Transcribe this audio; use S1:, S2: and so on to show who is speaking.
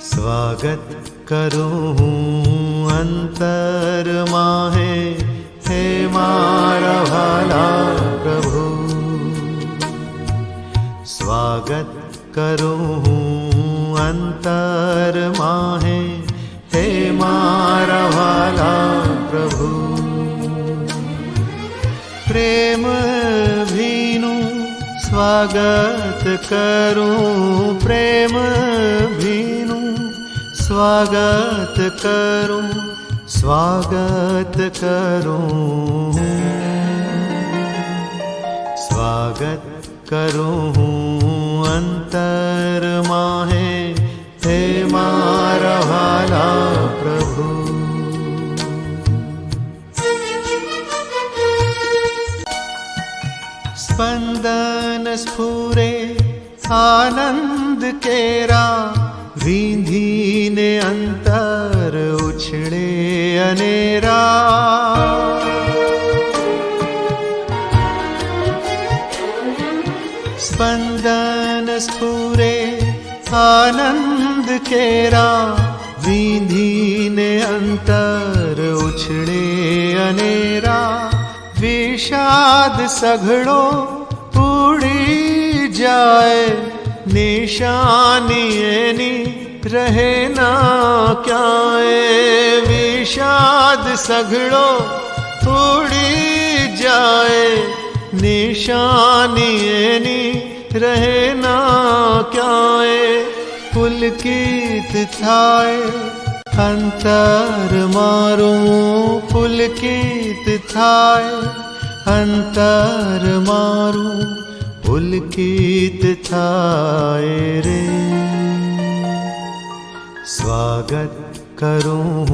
S1: स्वागत करूं हूँ अंतर माहे, हे मारा भाला प्रभु। स्वागत करूं हूँ अंतर माहे, हे मारा भाला प्रभु। प्रेम भीनु स्वागत करूं, प्रेम भीनु स्वागत करूं, स्वागत करूं। स्वागत करूं अंतर माहे, हे मारा भाला प्रभु। स्पंदन स्फुरे आनंद केरा, वींधीने अंतर उछळे अनेरा। स्पंदन स्फुरे आनंद केरा, वींधीने अंतर उछळे अनेरा। विषाद सघळो उड़ी जाए, निशानी एनी रहे ना क्याए। विषाद सघळो उड़ी जाए, निशानी एनी रहे ना क्याए। पुलकित थाए अंतर मारो, पुलकित थाए अंतर मारो, पुलकित थाए रे। स्वागत करूं